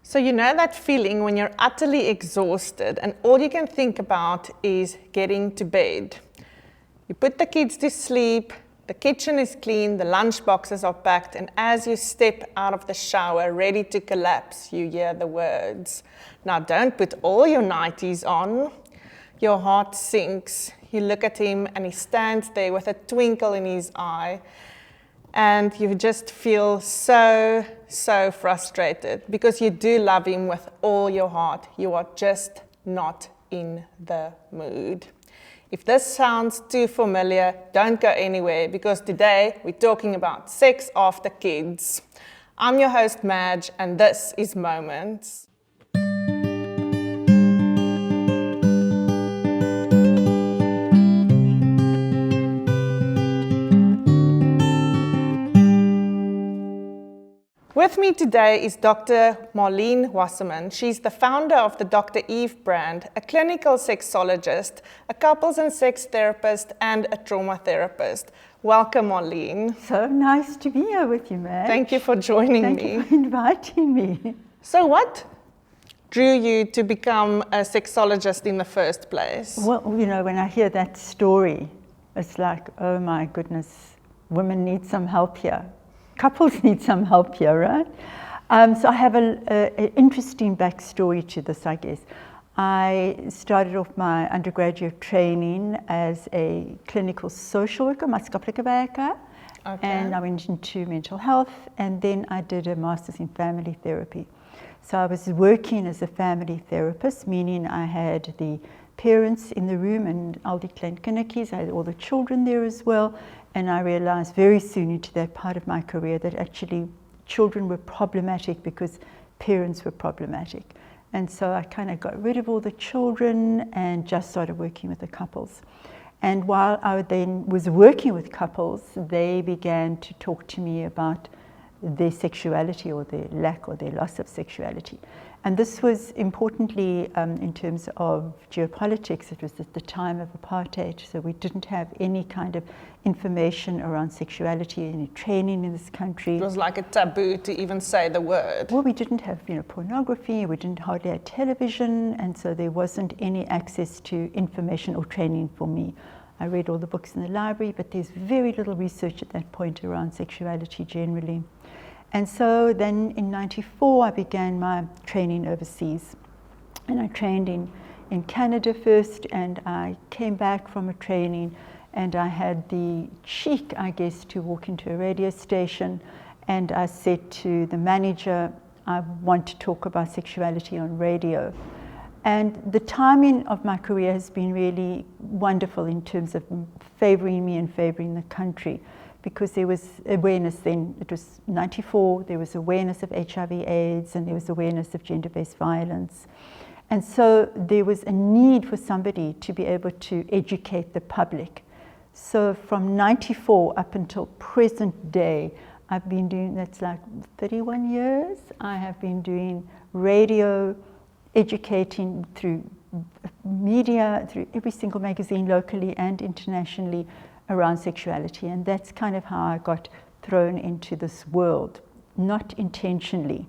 So you know that feeling when you're utterly exhausted and all you can think about is getting to bed. You put the kids to sleep, the kitchen is clean, the lunch boxes are packed, and as you step out of the shower ready to collapse, you hear the words, "Now don't put all your nighties on." Your heart sinks. You look at him and he stands there with a twinkle in his eye. And you just feel so frustrated because you do love him with all your heart. You are just not in the mood. If this sounds too familiar, don't go anywhere because today we're talking about sex after kids. I'm your host, Madge, and this is Moments. With me today is Dr. Marlene Wasserman. She's the founder of the Dr. Eve brand, a clinical sexologist, a couples and sex therapist, and a trauma therapist. Welcome, Marlene. So nice to be here with you, Madge. Thank you for joining me. Thank you for inviting me. So what drew you to become a sexologist in the first place? Well, you know, when I hear that story, it's like, oh my goodness, women need some help here. Couples need some help here, right? So I have an interesting backstory to this, I guess. I started off my undergraduate training as a clinical social worker, maatskaplike werker, and I went into mental health, and then I did a master's in family therapy. So I was working as a family therapist, meaning I had the parents in the room and al die klein kindertjies, I had all the children there as well. And I realized very soon into that part of my career that actually children were problematic because parents were problematic. And so I kind of got rid of all the children and just started working with the couples. And while I then was working with couples, they began to talk to me about their sexuality or their lack or their loss of sexuality. And this was importantly in terms of geopolitics. It was at the time of apartheid, so we didn't have any kind of information around sexuality, any training in this country. It was like a taboo to even say the word. Well, we didn't have, pornography, we didn't hardly have television, and so there wasn't any access to information or training for me. I read all the books in the library, but there's very little research at that point around sexuality generally. And so then in '94, I began my training overseas. And I trained in Canada first, and I came back from a training, and I had the cheek, I guess, to walk into a radio station, and I said to the manager, I want to talk about sexuality on radio. And the timing of my career has been really wonderful in terms of favoring me and favoring the country. Because there was awareness then, it was '94, there was awareness of HIV/AIDS, and there was awareness of gender-based violence. And so there was a need for somebody to be able to educate the public. So from '94 up until present day, I've been doing, that's like 31 years, I have been doing radio, educating through media, through every single magazine locally and internationally, around sexuality, and that's kind of how I got thrown into this world, not intentionally,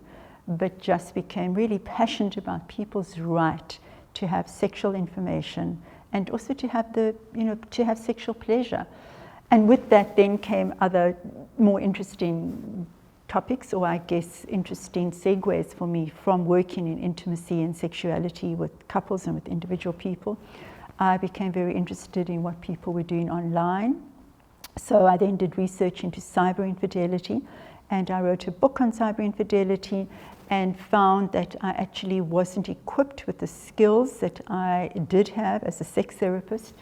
but just became really passionate about people's right to have sexual information and also to have to have sexual pleasure. And with that then came other more interesting topics, or I guess interesting segues for me from working in intimacy and sexuality with couples and with individual people. I became very interested in what people were doing online. So I then did research into cyber infidelity, and I wrote a book on cyber infidelity and found that I actually wasn't equipped with the skills that I did have as a sex therapist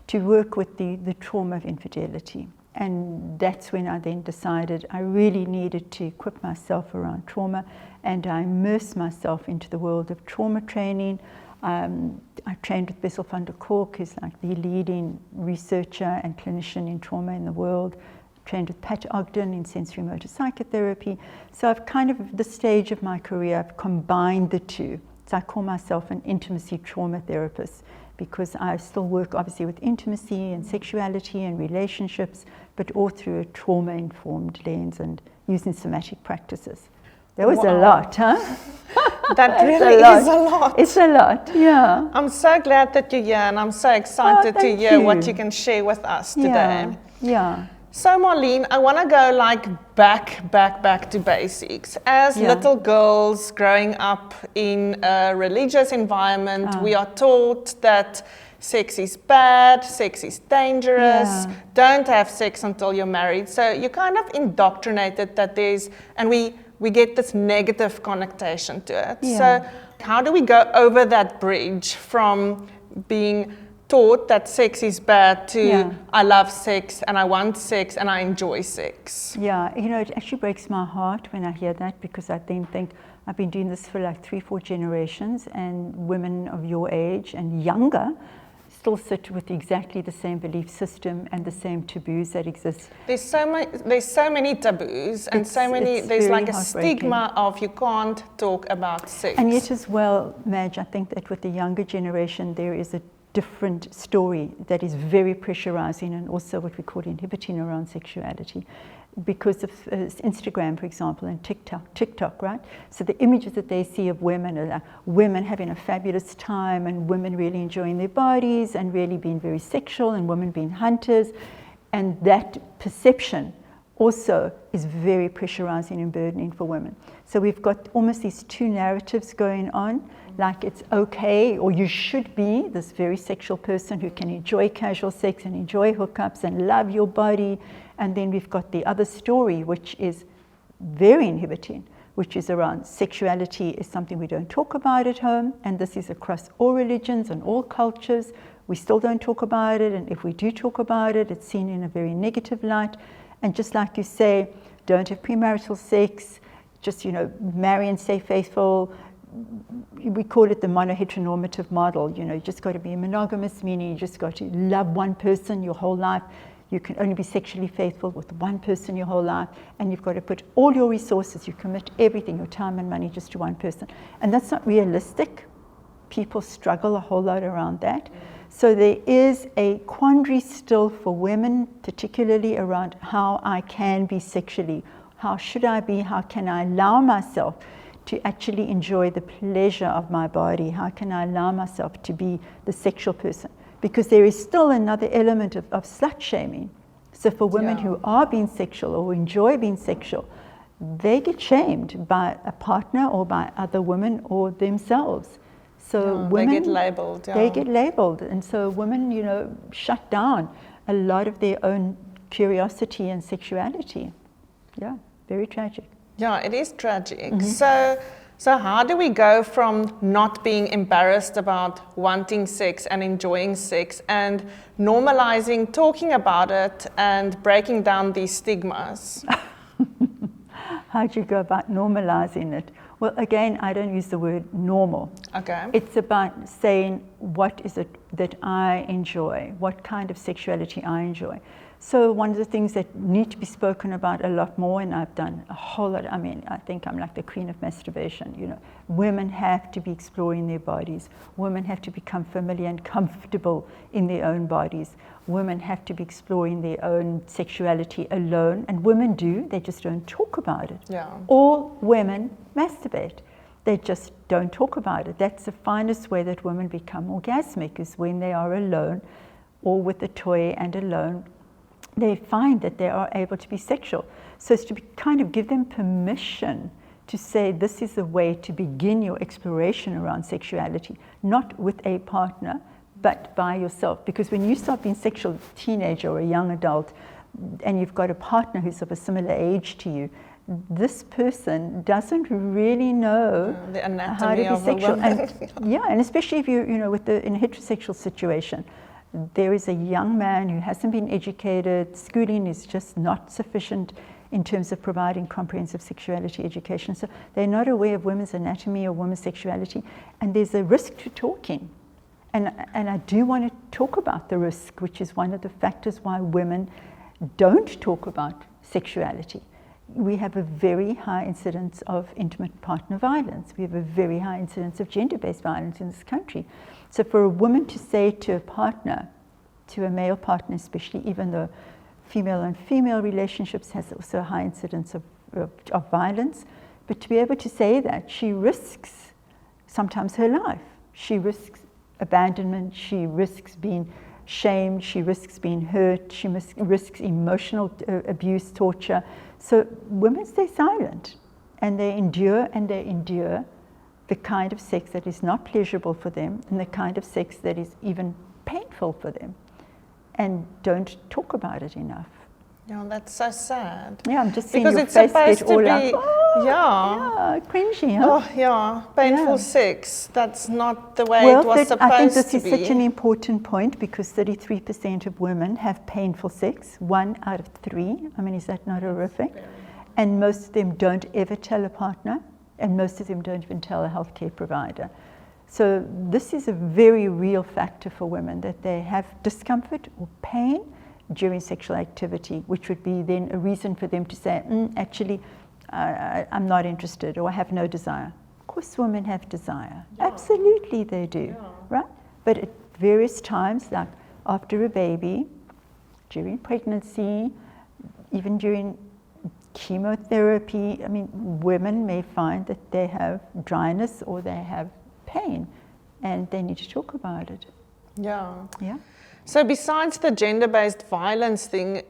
to work with the trauma of infidelity. And that's when I then decided I really needed to equip myself around trauma, and I immersed myself into the world of trauma training. I trained with Bessel van der Kolk, who's like the leading researcher and clinician in trauma in the world. Trained with Pat Ogden in sensory motor psychotherapy. So I've kind of, at this stage of my career, I've combined the two. So I call myself an intimacy trauma therapist because I still work obviously with intimacy and sexuality and relationships, but all through a trauma-informed lens and using somatic practices. That was a lot, huh? That really is a lot. It's a lot, yeah. I'm so glad that you're here, and I'm so excited to hear what you can share with us today. Yeah. So Marlene, I want to go like back to basics. As little girls growing up in a religious environment, we are taught that sex is bad, sex is dangerous, don't have sex until you're married. So you're kind of indoctrinated that and we get this negative connotation to it. Yeah. So how do we go over that bridge from being taught that sex is bad to I love sex and I want sex and I enjoy sex? Yeah, it actually breaks my heart when I hear that, because I then think I've been doing this for like 3-4 generations, and women of your age and younger still sit with exactly the same belief system and the same taboos that exist. There's so many taboos, and there's like a stigma of you can't talk about sex. And yet as well, Madge, I think that with the younger generation there is a different story that is very pressurizing and also what we call inhibiting around sexuality, because of Instagram, for example, and TikTok, right? So the images that they see of women are like women having a fabulous time, and women really enjoying their bodies and really being very sexual, and women being hunters, and that perception also is very pressurizing and burdening for women. So we've got almost these two narratives going on, like it's okay, or you should be this very sexual person who can enjoy casual sex and enjoy hookups and love your body. And then we've got the other story, which is very inhibiting, which is around sexuality is something we don't talk about at home. And this is across all religions and all cultures. We still don't talk about it. And if we do talk about it, it's seen in a very negative light. And just like you say, don't have premarital sex, just, marry and stay faithful. We call it the monoheteronormative model. You just got to be monogamous, meaning you just got to love one person your whole life. You can only be sexually faithful with one person your whole life, and you've got to put all your resources, you commit everything, your time and money, just to one person. And that's not realistic. People struggle a whole lot around that. So there is a quandary still for women, particularly around how I can be sexually. How should I be? How can I allow myself to actually enjoy the pleasure of my body? How can I allow myself to be the sexual person? Because there is still another element of slut shaming. So for women who are being sexual or enjoy being sexual, they get shamed by a partner or by other women or themselves. So women, they get labeled. They get labeled. And so women, shut down a lot of their own curiosity and sexuality. Yeah, very tragic. Yeah, it is tragic. So how do we go from not being embarrassed about wanting sex and enjoying sex and normalizing talking about it and breaking down these stigmas? How do you go about normalizing it? Well, again, I don't use the word normal. Okay. It's about saying, what is it that I enjoy? What kind of sexuality I enjoy? So one of the things that need to be spoken about a lot more, and I've done a whole lot, I think I'm like the queen of masturbation, Women have to be exploring their bodies. Women have to become familiar and comfortable in their own bodies. Women have to be exploring their own sexuality alone, and women do, they just don't talk about it. Yeah. All women masturbate. They just don't talk about it. That's the finest way that women become orgasmic, is when they are alone or with a toy and alone. They find that they are able to be sexual. So it's to kind of give them permission to say this is a way to begin your exploration around sexuality, not with a partner, but by yourself. Because when you start being sexual, a teenager or a young adult, and you've got a partner who's of a similar age to you, this person doesn't really know the anatomy how to be of sexual. a woman. And especially if you're, in a heterosexual situation, there is a young man who hasn't been educated. Schooling is just not sufficient in terms of providing comprehensive sexuality education. So they're not aware of women's anatomy or women's sexuality, and there's a risk to talking. And I do want to talk about the risk, which is one of the factors why women don't talk about sexuality. We have a very high incidence of intimate partner violence. We have a very high incidence of gender-based violence in this country. So for a woman to say to a partner, to a male partner especially, even though female and female relationships has also a high incidence of violence, but to be able to say that, she risks sometimes her life. She risks abandonment, she risks being shamed, she risks being hurt, she risks emotional abuse, torture. So women stay silent, and they endure the kind of sex that is not pleasurable for them, and the kind of sex that is even painful for them, and don't talk about it enough. Yeah, that's so sad. Yeah, I'm just seeing because your it's face supposed get to all be, like, yeah, cringy, huh? oh yeah, painful Yeah. sex. That's not the way it was supposed I think this to is be. such an important point, because 33% of women have painful sex, 1 out of 3. I mean, is that not horrific? And most of them don't ever tell a partner, and most of them don't even tell a healthcare provider. So this is a very real factor for women, that they have discomfort or pain during sexual activity, which would be then a reason for them to say, actually, I'm not interested, or I have no desire. Of course women have desire. Yeah. Absolutely they do, right? But at various times, like after a baby, during pregnancy, even during chemotherapy, I mean, women may find that they have dryness or they have pain, and they need to talk about it. Yeah. Yeah. So besides the gender-based violence thing,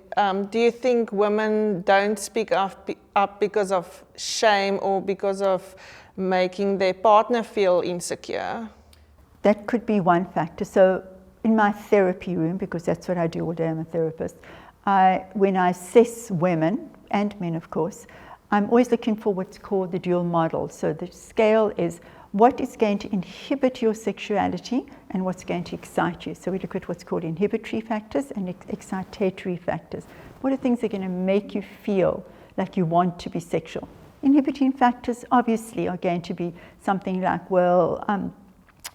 do you think women don't speak up because of shame or because of making their partner feel insecure? That could be one factor. So in my therapy room, because that's what I do all day, I'm a therapist, when I assess women, and men of course, I'm always looking for what's called the dual model. So the scale is what is going to inhibit your sexuality and what's going to excite you. So we look at what's called inhibitory factors and excitatory factors. What are things that are going to make you feel like you want to be sexual? Inhibiting factors obviously are going to be something like, well, I'm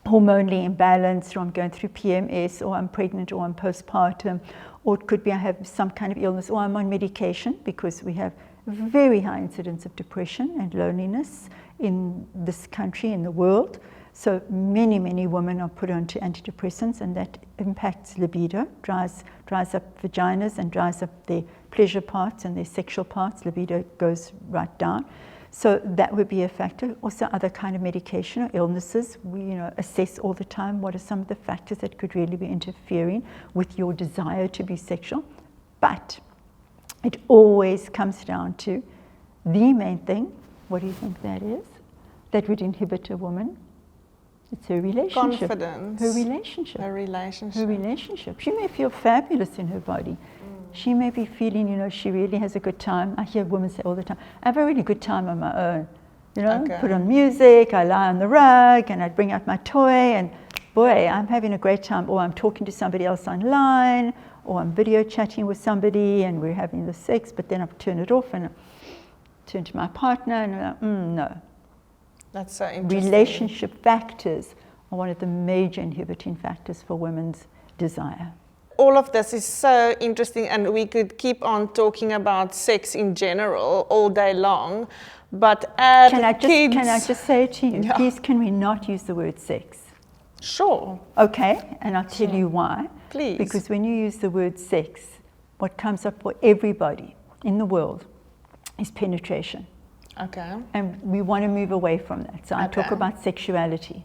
hormonally imbalanced, or I'm going through PMS, or I'm pregnant, or I'm postpartum, or it could be I have some kind of illness, or I'm on medication, because we have very high incidence of depression and loneliness in this country, in the world. So many, many women are put onto antidepressants, and that impacts libido, dries up vaginas and dries up their pleasure parts and their sexual parts. Libido goes right down. So that would be a factor. Also other kind of medication or illnesses. We assess all the time what are some of the factors that could really be interfering with your desire to be sexual. But it always comes down to the main thing. What do you think that is? That would inhibit a woman? It's her relationship. Confidence. Her relationship. Her relationship. Her relationship. She may feel fabulous in her body. She may be feeling, she really has a good time. I hear women say all the time, I have a really good time on my own. Okay. Put on music, I lie on the rug, and I bring out my toy, and boy, I'm having a great time. Or I'm talking to somebody else online, or I'm video chatting with somebody, and we're having the sex, but then I turn it off, and I turn to my partner, and I'm like, no. That's so interesting. Relationship factors are one of the major inhibiting factors for women's desire. All of this is so interesting, and we could keep on talking about sex in general all day long, but Can I just say to you, please, can we not use the word sex? Sure. Okay, and I'll tell you why. Please. Because when you use the word sex, what comes up for everybody in the world is penetration. Okay. And we want to move away from that. So I talk about sexuality.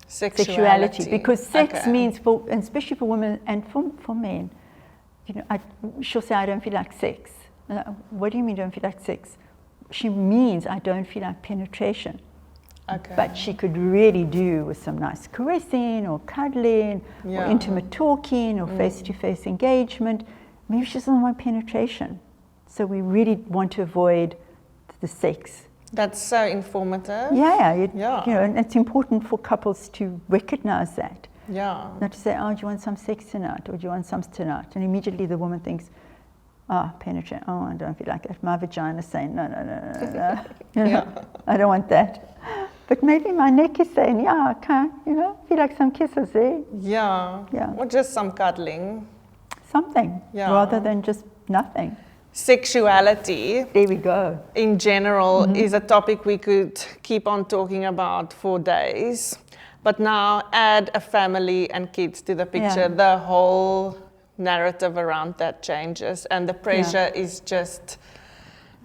Sexuality. Because sex means, and especially for women and for men, she'll say, I don't feel like sex. What do you mean don't feel like sex? She means I don't feel like penetration. Okay. But she could really do with some nice caressing or cuddling or intimate talking or face-to-face engagement. Maybe she doesn't want penetration. So we really want to avoid the sex. That's so informative. And it's important for couples to recognize that. Yeah. Not to say, oh, do you want some sex tonight, or do you want some tonight? And immediately the woman thinks, penetrate, I don't feel like that. My vagina is saying, no. I don't want that. But maybe my neck is saying, I can't, feel like some kisses there. Yeah. Or just some cuddling. Something, rather than just nothing. Sexuality, there we go, in general, is a topic we could keep on talking about for days. But now add a family and kids to the picture, the whole narrative around that changes, and the pressure is just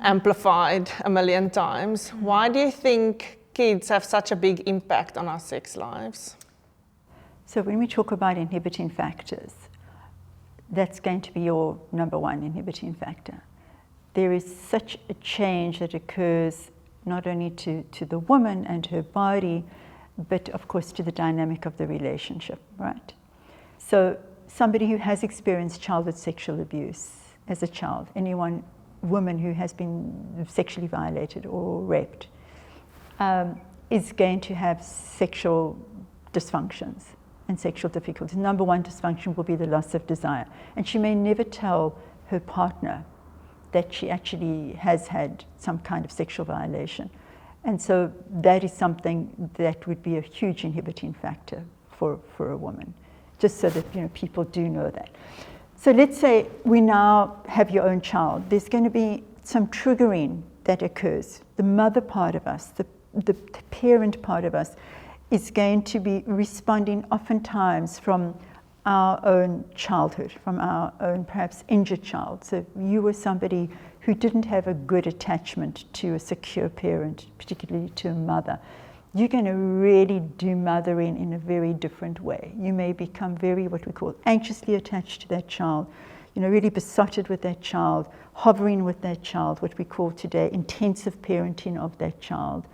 amplified a million times. Why do you think kids have such a big impact on our sex lives? So when we talk about inhibiting factors, that's going to be your number one inhibiting factor. There is such a change that occurs not only to the woman and her body, but of course to the dynamic of the relationship, right? So somebody who has experienced childhood sexual abuse as a child, woman who has been sexually violated or raped, is going to have sexual dysfunctions and sexual difficulties. Number one dysfunction will be the loss of desire. And she may never tell her partner that she actually has had some kind of sexual violation. And so that is something that would be a huge inhibiting factor for a woman, just so that people do know that. So let's say we now have your own child. There's going to be some triggering that occurs. The mother part of us, the parent part of us, is going to be responding oftentimes from our own childhood, from our own perhaps injured child. So you were somebody who didn't have a good attachment to a secure parent, particularly to a mother. You're going to really do mothering in a very different way. You may become very, what we call, anxiously attached to that child, really besotted with that child, hovering with that child, what we call today intensive parenting of that child.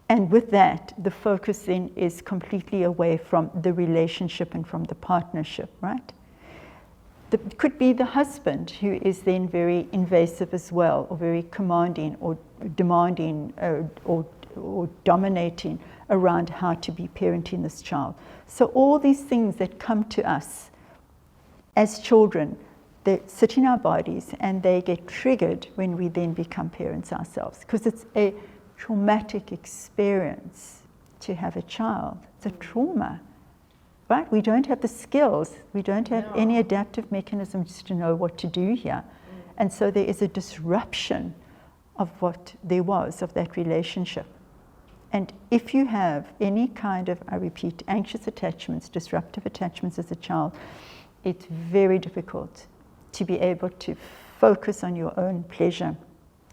And with that, the focus then is completely away from the relationship and from the partnership, right? It could be the husband who is then very invasive as well, or very commanding or demanding or dominating around how to be parenting this child. So all these things that come to us as children, they sit in our bodies and they get triggered when we then become parents ourselves, because it's a traumatic experience to have a child. It's a trauma, right? We don't have the skills. We don't have any adaptive mechanisms to know what to do here. And so there is a disruption of what there was of that relationship. And if you have any kind of, I repeat, anxious attachments, disruptive attachments as a child, it's very difficult to be able to focus on your own pleasure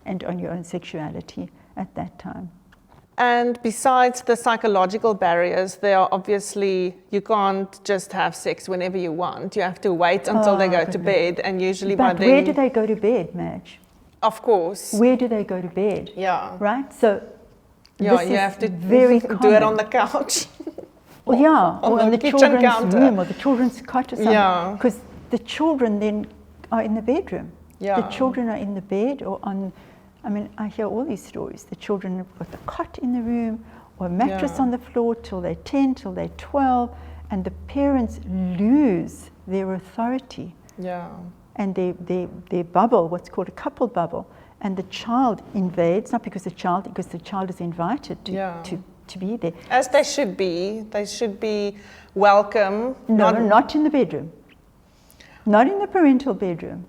and on your own sexuality at that time. And besides the psychological barriers, there are obviously, you can't just have sex whenever you want. You have to wait until they go to bed, and usually by then... But where do they go to bed, Madge? Of course. Where do they go to bed? Yeah. Right? So yeah, you have to do it on the couch. Or on the children's counter. room or the children's cot or something. Yeah. Because the children then are in the bedroom. Yeah. The children are in the bed or on... I hear all these stories. The children have got the cot in the room or a mattress on the floor till they're 10, till they're 12, and the parents lose their authority. Yeah. And they bubble, what's called a couple bubble, and the child invades, not because the child is invited to be there. As they should be. They should be welcome. No, not in the bedroom. Not in the parental bedroom.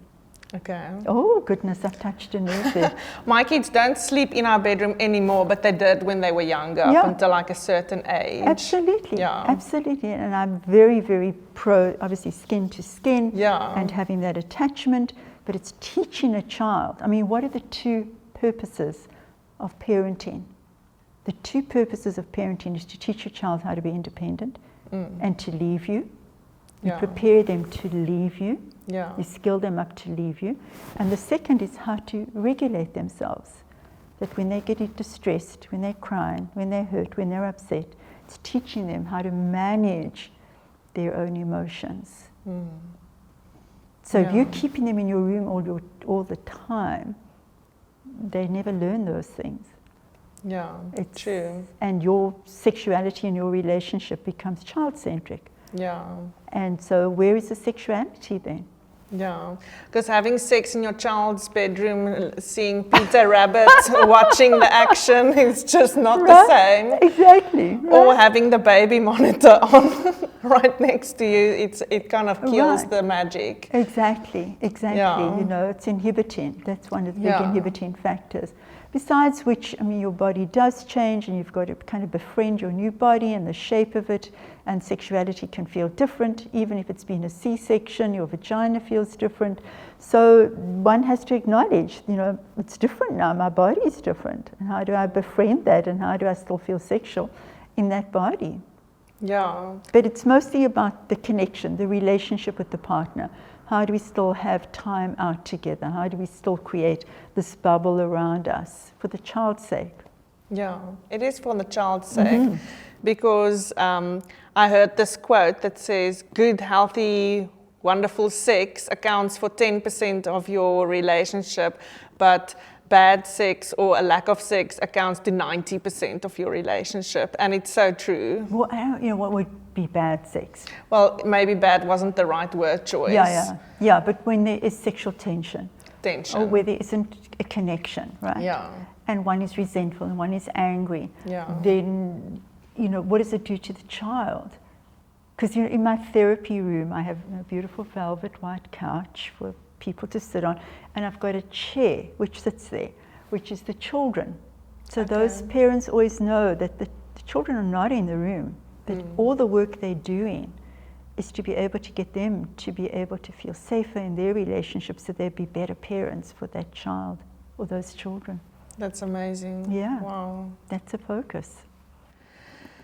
Okay. Oh, goodness, I've touched a nerve there. My kids don't sleep in our bedroom anymore, but they did when they were younger, up until like a certain age. Absolutely. Yeah. Absolutely. And I'm very, very pro, obviously, skin to skin and having that attachment, but it's teaching a child. What are the two purposes of parenting? The two purposes of parenting is to teach a child how to be independent and to leave you. You prepare them to leave you. Yeah. You skill them up to leave you. And the second is how to regulate themselves. That when they get distressed, when they're crying, when they're hurt, when they're upset, it's teaching them how to manage their own emotions. So if you're keeping them in your room all the time, they never learn those things. Yeah, it's true. And your sexuality and your relationship becomes child-centric. Yeah. And so where is the sexuality then? Yeah, because having sex in your child's bedroom, seeing Peter Rabbit, watching the action is just not the same. Exactly. Right. Or having the baby monitor on right next to you, it kind of kills the magic. Exactly. Yeah. It's inhibiting. That's one of the big inhibiting factors. Besides which, I mean, your body does change and you've got to kind of befriend your new body and the shape of it, and sexuality can feel different. Even if it's been a C-section, your vagina feels different. So one has to acknowledge, you know, it's different now, my body is different. And how do I befriend that, and how do I still feel sexual in that body? Yeah. But it's mostly about the connection, the relationship with the partner. How do we still have time out together? How do we still create this bubble around us for the child's sake? Yeah, it is for the child's sake. Because I heard this quote that says, good, healthy, wonderful sex accounts for 10% of your relationship, but bad sex or a lack of sex accounts to 90% of your relationship. And it's so true. Well, you know, what would be bad sex? Well, maybe bad wasn't the right word choice. Yeah, but when there is sexual tension. Tension. Or where there isn't a connection, right? Yeah. And one is resentful and one is angry. Yeah. Then, you know, what does it do to the child? Because, you know, in my therapy room, I have a beautiful velvet white couch for people to sit on, and I've got a chair which sits there, which is the children. So those parents always know that the children are not in the room, that all the work they're doing is to be able to get them to be able to feel safer in their relationship, so they'd be better parents for that child or those children. That's amazing. Yeah. Wow. That's a focus.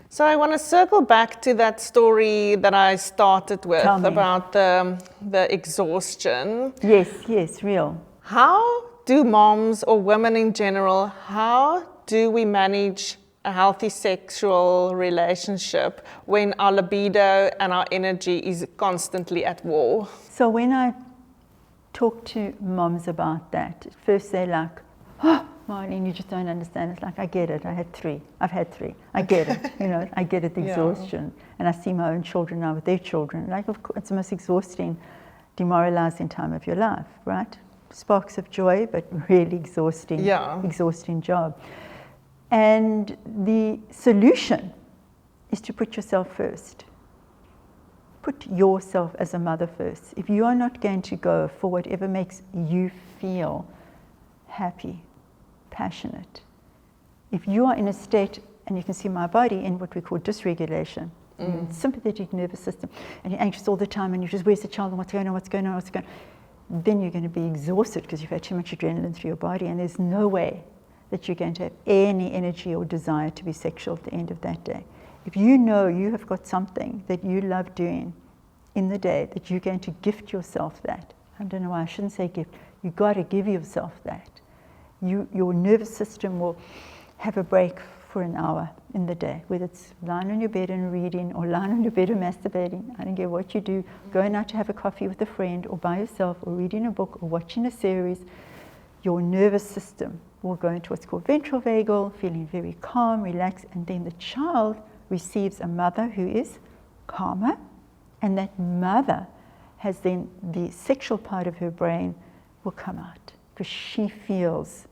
So I want to circle back to that story that I started with about the exhaustion. Yes, real. How do moms or women in general, how do we manage a healthy sexual relationship when our libido and our energy is constantly at war? So when I talk to moms about that, at first they're like, oh, Marlene, you just don't understand. It's like, I get it. I've had three. I get it. You know, I get it, the exhaustion. And I see my own children now with their children. Like, of course, it's the most exhausting, demoralizing time of your life, right? Sparks of joy, but really exhausting job. And the solution is to put yourself first. Put yourself as a mother first. If you are not going to go for whatever makes you feel happy, passionate. If you are in a state, and you can see my body in what we call dysregulation, sympathetic nervous system, and you're anxious all the time, and you're just, where's the child, and what's going on, then you're going to be exhausted because you've had too much adrenaline through your body, and there's no way that you're going to have any energy or desire to be sexual at the end of that day. If you know you have got something that you love doing in the day, that you're going to gift yourself that, I don't know why I shouldn't say gift, you've got to give yourself that. Your nervous system will have a break for an hour in the day, whether it's lying on your bed and reading, or lying on your bed and masturbating. I don't care what you do, going out to have a coffee with a friend, or by yourself, or reading a book, or watching a series. Your nervous system will go into what's called ventral vagal, feeling very calm, relaxed, and then the child receives a mother who is calmer, and that mother has then the sexual part of her brain will come out, because she feels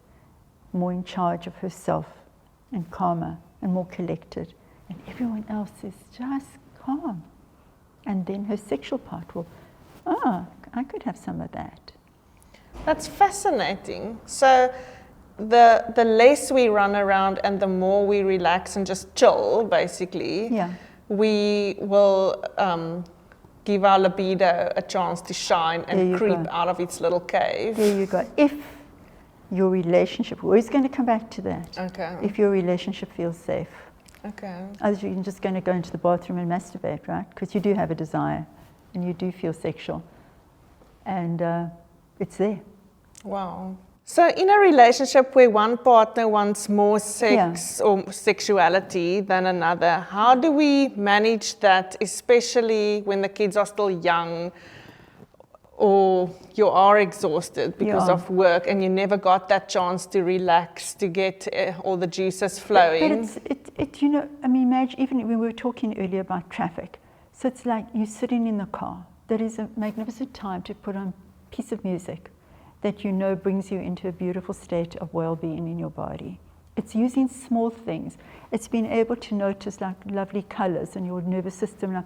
more in charge of herself and calmer and more collected, and everyone else is just calm. And then her sexual part will, I could have some of that. That's fascinating. So the less we run around and the more we relax and just chill, basically, we will give our libido a chance to shine and creep out of its little cave. There you go. If your relationship, we're always going to come back to that. Okay. If your relationship feels safe. Okay. Otherwise you're just going to go into the bathroom and masturbate, right? Because you do have a desire and you do feel sexual. And it's there. Wow. So in a relationship where one partner wants more sex or sexuality than another, how do we manage that, especially when the kids are still young, or you are exhausted because of work and you never got that chance to relax, to get all the juices flowing? But it's you know, I mean, Madge, even when we were talking earlier about traffic, so it's like you're sitting in the car. That is a magnificent time to put on a piece of music that you know brings you into a beautiful state of well-being in your body. It's using small things. It's being able to notice like lovely colors, and your nervous system like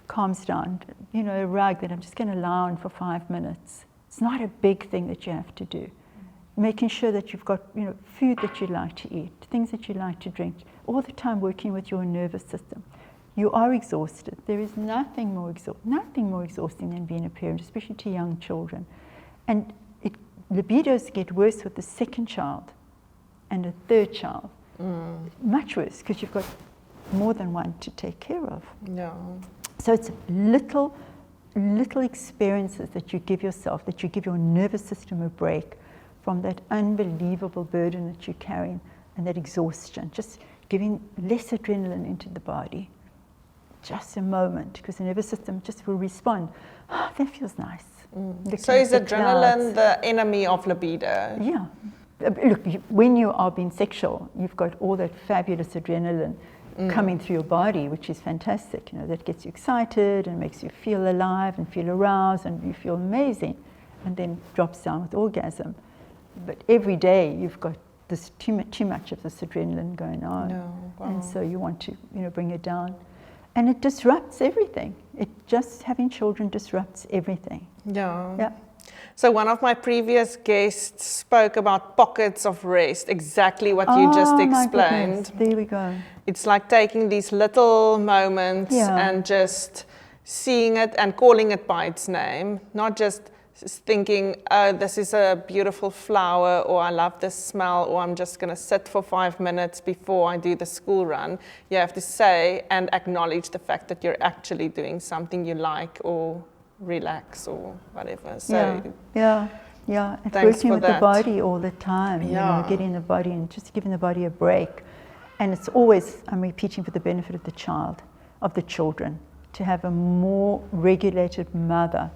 calms down. You know, a rug that I'm just going to lie on for 5 minutes. It's not a big thing that you have to do. making sure that you've got, food that you like to eat, things that you like to drink, all the time working with your nervous system. You are exhausted. There is nothing more exhausting than being a parent, especially to young children. And libidos get worse with the second child and a third child. Much worse, because you've got more than one to take care of. Yeah. So it's little experiences that you give yourself, that you give your nervous system a break from that unbelievable burden that you're carrying and that exhaustion. Just giving less adrenaline into the body. Just a moment, because the nervous system just will respond. Oh, that feels nice. So is adrenaline the enemy of libido? Yeah. Look, when you are being sexual, you've got all that fabulous adrenaline coming through your body, which is fantastic. That gets you excited and makes you feel alive and feel aroused and you feel amazing, and then drops down with orgasm. But every day you've got this too much of this adrenaline going on, and so you want to bring it down, and it disrupts everything. Having children disrupts everything. Yeah. So one of my previous guests spoke about pockets of rest, exactly what you just explained. There we go. It's like taking these little moments and just seeing it and calling it by its name, not just thinking, oh, this is a beautiful flower, or I love this smell, or I'm just going to sit for 5 minutes before I do the school run. You have to say and acknowledge the fact that you're actually doing something you like or relax or whatever. So yeah. And working with the body all the time, getting the body and just giving the body a break. And it's always, I'm repeating for the benefit of the child, of the children, to have a more regulated mother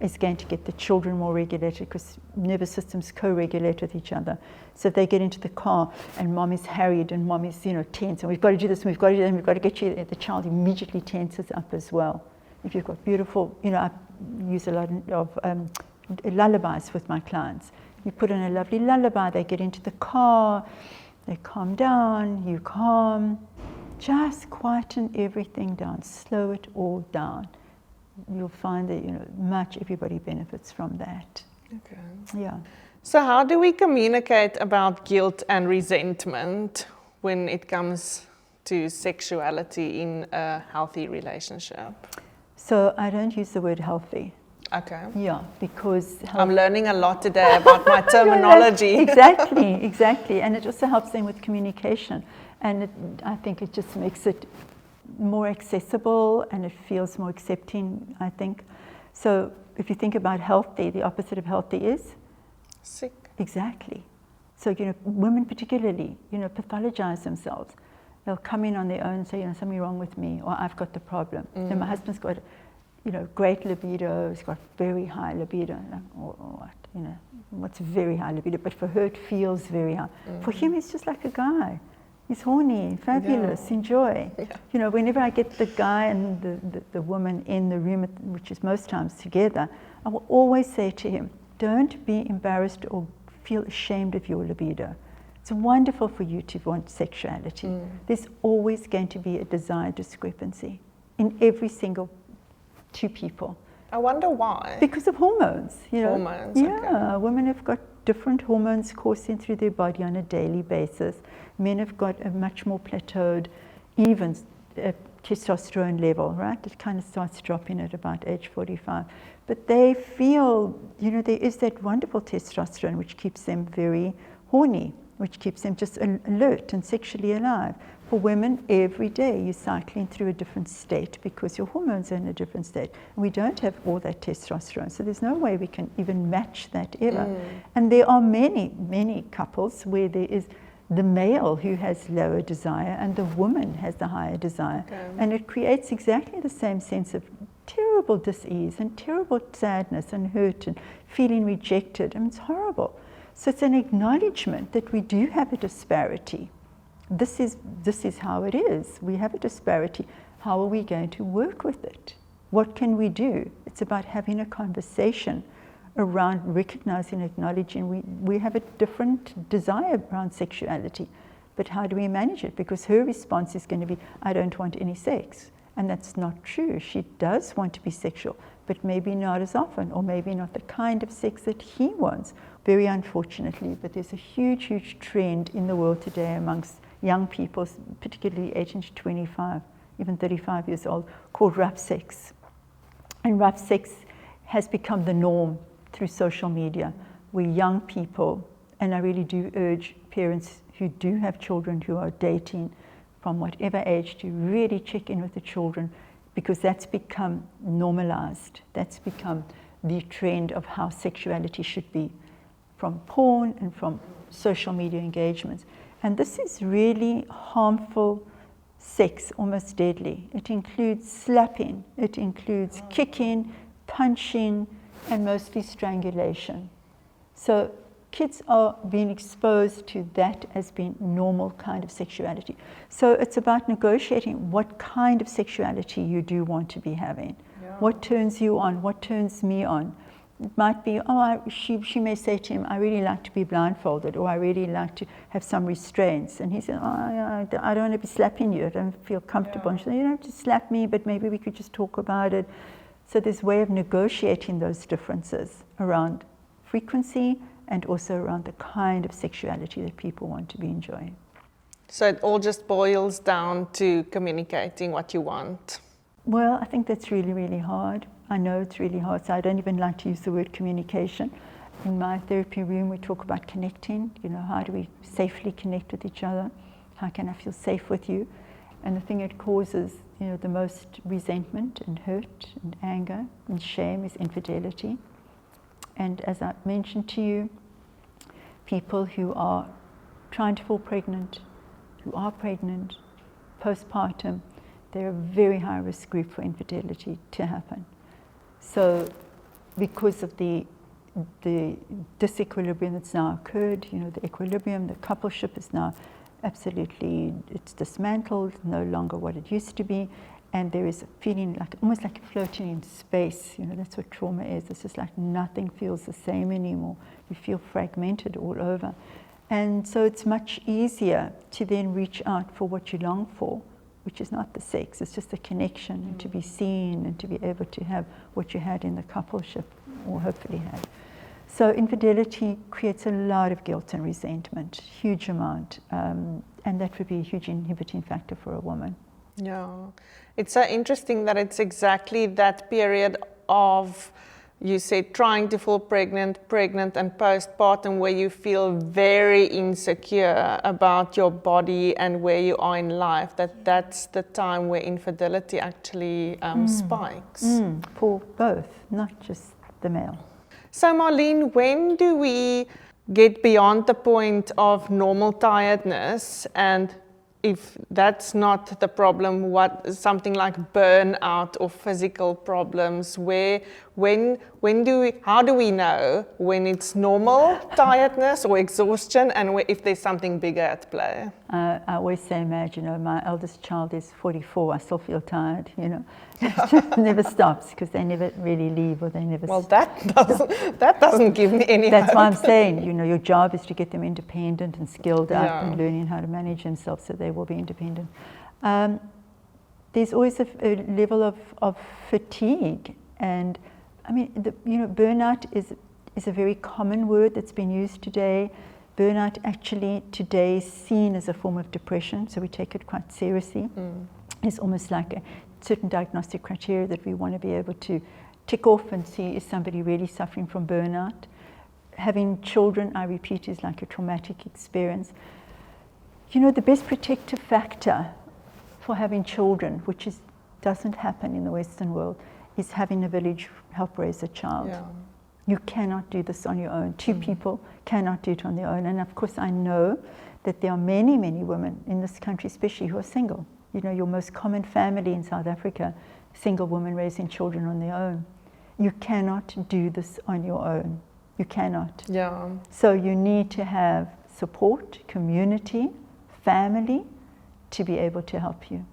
is going to get the children more regulated, because nervous systems co-regulate with each other. So if they get into the car and mom is harried and mom is tense, and we've got to do this, and we've got to do that, and we've got to get you, the child immediately tenses up as well. If you've got beautiful, I use a lot of lullabies with my clients. You put in a lovely lullaby, they get into the car, they calm down, you calm. Just quieten everything down, slow it all down. You'll find that everybody benefits from that. Okay. Yeah. So how do we communicate about guilt and resentment when it comes to sexuality in a healthy relationship? So I don't use the word healthy. Okay. Yeah, because I'm learning a lot today about my terminology. Exactly. And it also helps them with communication. And I think it just makes it more accessible and it feels more accepting, I think. So if you think about healthy, the opposite of healthy is? Sick. Exactly. So, women particularly, pathologize themselves. They'll come in on their own and say, something wrong with me, or I've got the problem. So my husband's got, great libido, he's got very high libido. What? What's very high libido? But for her, it feels very high. For him, he's just like a guy. He's horny, fabulous, enjoy. Yeah. Whenever I get the guy and the woman in the room, which is most times together, I will always say to him, don't be embarrassed or feel ashamed of your libido. It's wonderful for you to want sexuality. There's always going to be a desire discrepancy in every single two people. I wonder why. Because of hormones. Hormones, okay. Women have got different hormones coursing through their body on a daily basis. Men have got a much more plateaued, even testosterone level, right? It kind of starts dropping at about age 45. But they feel, there is that wonderful testosterone which keeps them very horny, which keeps them just alert and sexually alive. For women, every day you're cycling through a different state because your hormones are in a different state. And we don't have all that testosterone, so there's no way we can even match that ever. And there are many, many couples where there is the male who has lower desire and the woman has the higher desire. Okay. And it creates exactly the same sense of terrible dis-ease and terrible sadness and hurt and feeling rejected. It's horrible. So it's an acknowledgement that we do have a disparity. This is how it is. We have a disparity. How are we going to work with it? What can we do? It's about having a conversation around recognizing, acknowledging we have a different desire around sexuality, but how do we manage it? Because her response is going to be, I don't want any sex. And that's not true. She does want to be sexual, but maybe not as often, or maybe not the kind of sex that he wants. Very unfortunately, but there's a huge, huge trend in the world today amongst young people, particularly 18 to 25, even 35 years old, called rough sex. And rough sex has become the norm through social media, where young people, and I really do urge parents who do have children who are dating from whatever age to really check in with the children, because that's become normalized. That's become the trend of how sexuality should be, from porn and from social media engagements. And this is really harmful sex, almost deadly. It includes slapping, it includes kicking, punching, and mostly strangulation. So kids are being exposed to that as being normal kind of sexuality. So it's about negotiating what kind of sexuality you do want to be having. Yeah. What turns you on, what turns me on. It might be, she may say to him, I really like to be blindfolded, or I really like to have some restraints. And he said, I don't want to be slapping you, I don't feel comfortable. Yeah. And she said, you don't have to slap me, but maybe we could just talk about it. So there's a way of negotiating those differences around frequency, and also around the kind of sexuality that people want to be enjoying. So it all just boils down to communicating what you want. Well, I think that's really, really hard. I know it's really hard, so I don't even like to use the word communication. In my therapy room, we talk about connecting. You know, how do we safely connect with each other? How can I feel safe with you? And the thing that causes, you know, the most resentment and hurt and anger and shame is infidelity. And as I mentioned to you, people who are trying to fall pregnant, who are pregnant, postpartum, they're a very high risk group for infidelity to happen. So because of the disequilibrium that's now occurred, you know, the equilibrium, the coupleship is now absolutely, it's dismantled, no longer what it used to be. And there is a feeling like, almost like floating in space. You know, that's what trauma is. It's just like nothing feels the same anymore. You feel fragmented all over. And so it's much easier to then reach out for what you long for, which is not the sex, it's just the connection, and to be seen, and to be able to have what you had in the coupleship, or hopefully had. So infidelity creates a lot of guilt and resentment, huge amount. And that would be a huge inhibiting factor for a woman. Yeah, it's so interesting that it's exactly that period of, you said, trying to fall pregnant, and postpartum, where you feel very insecure about your body and where you are in life, that's the time where infidelity actually spikes. For both, not just the male. So Marlene, when do we get beyond the point of normal tiredness, and if that's not the problem, what something like burnout or physical problems, how do we know when it's normal tiredness or exhaustion, and if there's something bigger at play? I always say, Madge, you know, my eldest child is 44, I still feel tired, you know. It never stops, because they never really leave, or they never Well, that doesn't give me any That's hope. why I'm saying, you know, your job is to get them independent and skilled up and learning how to manage themselves so they will be independent. There's always a level of fatigue, and I mean, burnout is a very common word that's been used today. Burnout actually today is seen as a form of depression, so we take it quite seriously. It's almost like a certain diagnostic criteria that we want to be able to tick off and see, is somebody really suffering from burnout? Having children, I repeat, is like a traumatic experience. You know, the best protective factor for having children, which doesn't happen in the Western world, is having a village help raise a child. Yeah. You cannot do this on your own. Two people cannot do it on their own. And of course, I know that there are many, many women in this country, especially, who are single. You know, your most common family in South Africa, single women raising children on their own. You cannot do this on your own. You cannot. Yeah. So you need to have support, community, family, to be able to help you.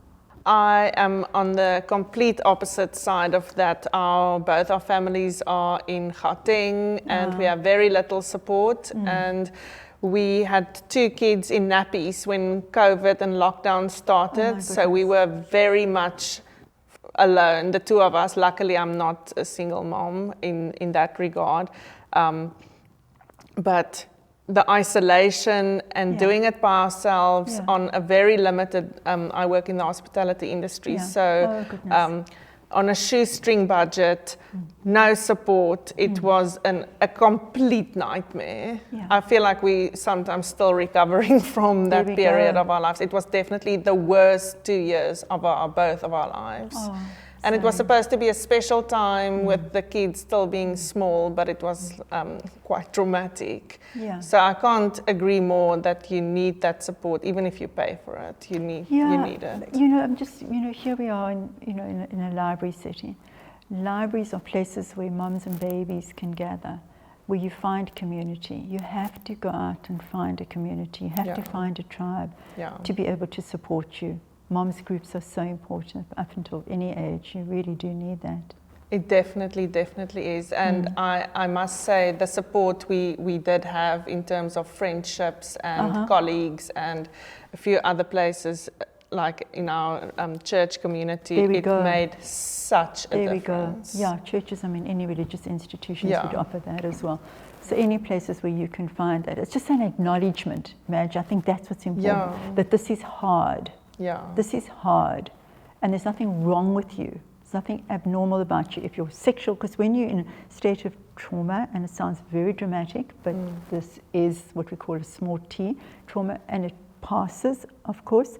I am on the complete opposite side of that. Both our families are in Gauteng, and we have very little support. And we had 2 kids in nappies when COVID and lockdown started. So we were very much alone, the two of us. Luckily, I'm not a single mom in that regard. But the isolation and doing it by ourselves on a very limited, I work in the hospitality industry, so on a shoestring budget, no support, it was a complete nightmare. I feel like we sometimes still recovering from that period of our lives. It was definitely the worst 2 years of both of our lives. And it was supposed to be a special time with the kids still being small, but it was quite traumatic. So I can't agree more that you need that support, even if you pay for it. You need it. You know, I'm just, you know, here we are in a library setting. Libraries are places where mums and babies can gather, where you find community. You have to go out and find a community. You have to find a tribe to be able to support you. Moms groups are so important up until any age. You really do need that. It definitely is. And I must say the support we did have in terms of friendships and colleagues and a few other places, like in our church community, made such a difference. Yeah, churches, I mean, any religious institutions would offer that as well. So any places where you can find that. It's just an acknowledgement, Madge. I think that's what's important, that this is hard. This is hard, and there's nothing wrong with you. There's nothing abnormal about you if you're sexual, because when you're in a state of trauma, and it sounds very dramatic, but this is what we call a small t, trauma, and it passes, of course,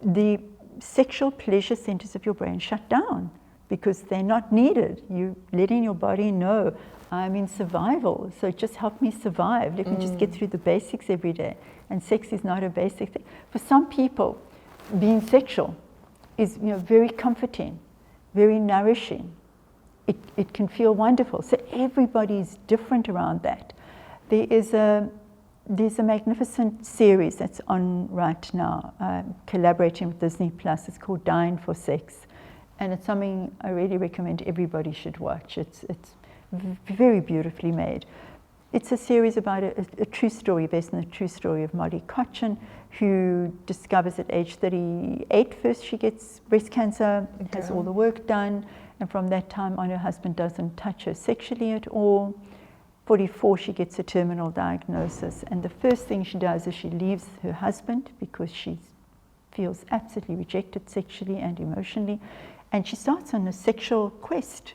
the sexual pleasure centers of your brain shut down because they're not needed. You're letting your body know, I'm in survival, so just help me survive. Let me just get through the basics every day. And sex is not a basic thing. For some people, being sexual is, you know, very comforting, very nourishing. It can feel wonderful. So everybody's different around that. There's a magnificent series that's on right now, collaborating with Disney Plus. It's called Dying for Sex, and it's something I really recommend everybody should watch. It's very beautifully made. It's a series about a true story, based on the true story of Molly Cochin, who discovers at age 38, first she gets breast cancer, has all the work done, and from that time on her husband doesn't touch her sexually at all. 44, she gets a terminal diagnosis, and the first thing she does is she leaves her husband because she feels absolutely rejected sexually and emotionally, and she starts on a sexual quest.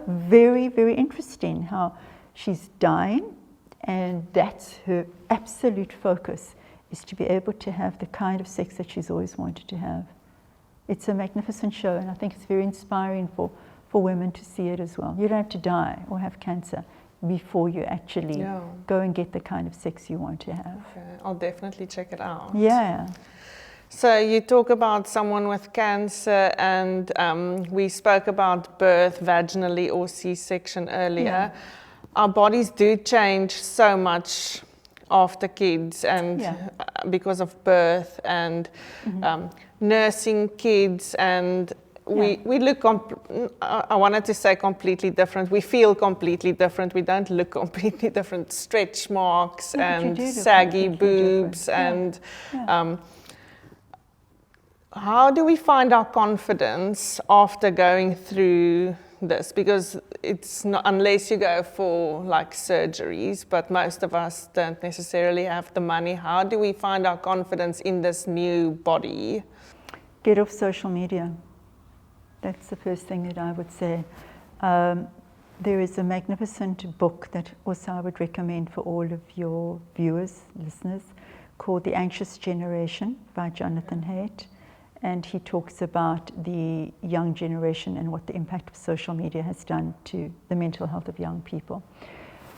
Very, very interesting how she's dying, and that's her absolute focus, is to be able to have the kind of sex that she's always wanted to have. It's a magnificent show, and I think it's very inspiring for women to see it as well. You don't have to die or have cancer before you actually go and get the kind of sex you want to have. I'll definitely check it out. So you talk about someone with cancer, and we spoke about birth vaginally or C-section earlier. Our bodies do change so much after kids, and because of birth and nursing kids, and we look, I wanted to say completely different. We feel completely different. We don't look completely different. Stretch marks and saggy boobs and how do we find our confidence after going through this? Because it's not, unless you go for like surgeries, but most of us don't necessarily have the money. How do we find our confidence in this new body? Get off social media. That's the first thing that I would say. There is a magnificent book that also I would recommend for all of your viewers, listeners, called The Anxious Generation by Jonathan Haidt. And he talks about the young generation and what the impact of social media has done to the mental health of young people.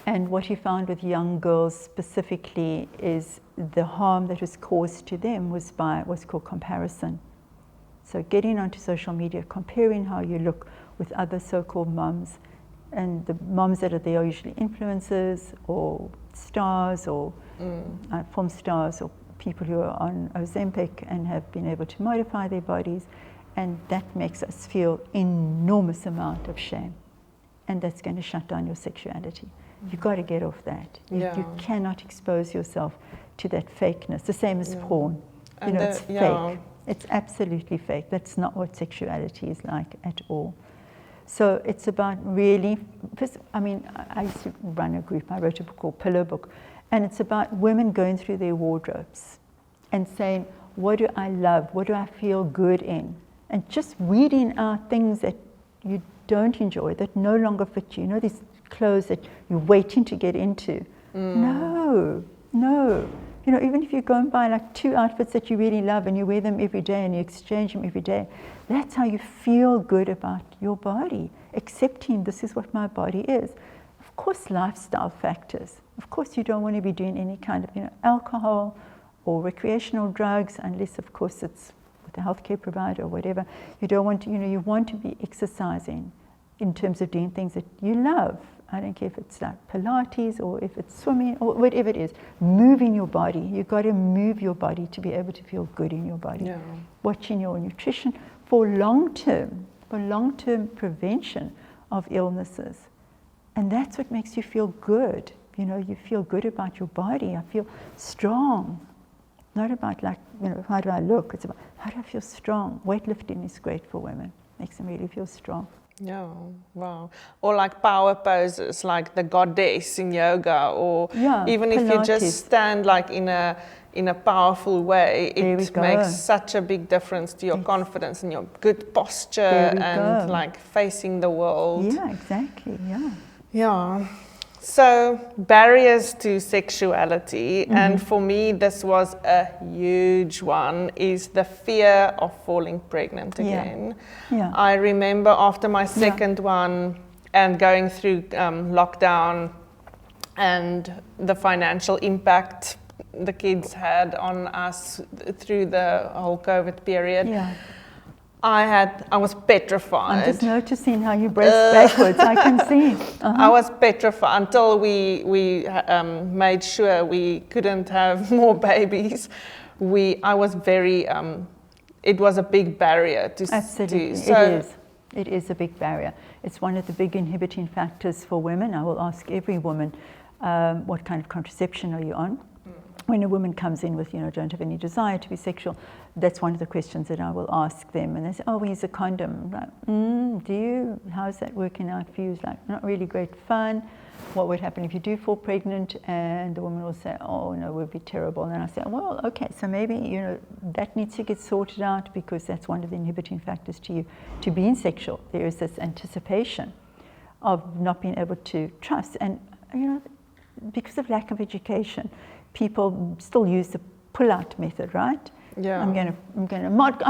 And what he found with young girls specifically is the harm that was caused to them was by what's called comparison. So getting onto social media, comparing how you look with other so-called moms, and the moms that are there are usually influencers or stars or film stars or people who are on Ozempic and have been able to modify their bodies, and that makes us feel enormous amount of shame, and that's going to shut down your sexuality. You've got to get off that. You cannot expose yourself to that fakeness. The same as porn. You know, it's fake. It's absolutely fake. That's not what sexuality is like at all. So it's about really, I used to run a group. I wrote a book called Pillow Book, and it's about women going through their wardrobes and saying, what do I love? What do I feel good in? And just weeding out things that you don't enjoy, that no longer fit you. You know, these clothes that you're waiting to get into. No. You know, even if you go and buy like 2 outfits that you really love and you wear them every day and you exchange them every day, that's how you feel good about your body, accepting this is what my body is. Of course, lifestyle factors. Of course, you don't want to be doing any kind of, alcohol or recreational drugs, unless, of course, it's with a healthcare provider or whatever. You don't want to, you want to be exercising in terms of doing things that you love. I don't care if it's like Pilates or if it's swimming or whatever it is. Moving your body. You've got to move your body to be able to feel good in your body. Yeah. Watching your nutrition for long-term prevention of illnesses. And that's what makes you feel good. You feel good about your body. I feel strong. Not about how do I look? It's about how do I feel strong? Weightlifting is great for women. Makes them really feel strong. Yeah, wow. Or like power poses, like the goddess in yoga, or even if you just stand like in a powerful way, it makes such a big difference to your confidence and your good posture and like facing the world. Yeah, exactly. Yeah. So barriers to sexuality, and for me this was a huge one, is the fear of falling pregnant again. Yeah. I remember after my second one and going through lockdown and the financial impact the kids had on us through the whole COVID period. Yeah. I was petrified. I'm just noticing how you brace backwards. I can see. I was petrified until we made sure we couldn't have more babies. I was very. It was a big barrier to. Absolutely, it is a big barrier. It's one of the big inhibiting factors for women. I will ask every woman, what kind of contraception are you on? When a woman comes in with, don't have any desire to be sexual, that's one of the questions that I will ask them. And they say, oh, we use a condom. I'm like, do you? How's that working out for you? It's like, not really great fun. What would happen if you do fall pregnant? And the woman will say, oh, no, it would be terrible. And then I say, well, okay, so maybe, that needs to get sorted out, because that's one of the inhibiting factors to you to being sexual. There is this anticipation of not being able to trust. And, because of lack of education, people still use the pull-out method, right? Yeah. I'm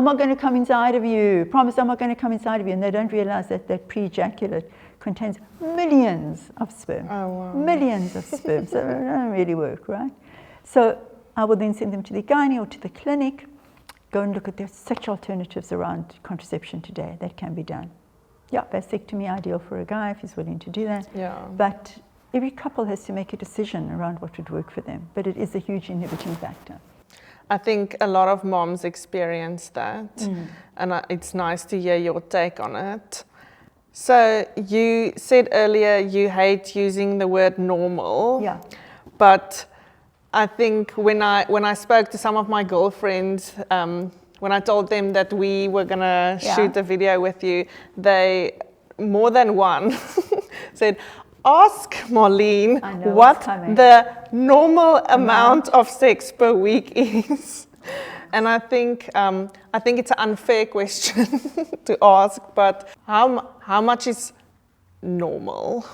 not going to come inside of you. Promise, I'm not going to come inside of you. And they don't realize that that pre-ejaculate contains millions of sperm. Oh, wow. Millions of sperm. So it doesn't really work, right? So I will then send them to the gynae or to the clinic. Go and look at there's such alternatives around contraception today that can be done. Yeah, vasectomy ideal for a guy if he's willing to do that. Yeah. But every couple has to make a decision around what would work for them, but it is a huge inhibiting factor. I think a lot of moms experience that, and it's nice to hear your take on it. So you said earlier you hate using the word normal, but I think when I spoke to some of my girlfriends, when I told them that we were gonna shoot a video with you, they, more than one, said, ask Marlene what the normal amount of sex per week is. And I think it's an unfair question to ask, but how much is normal?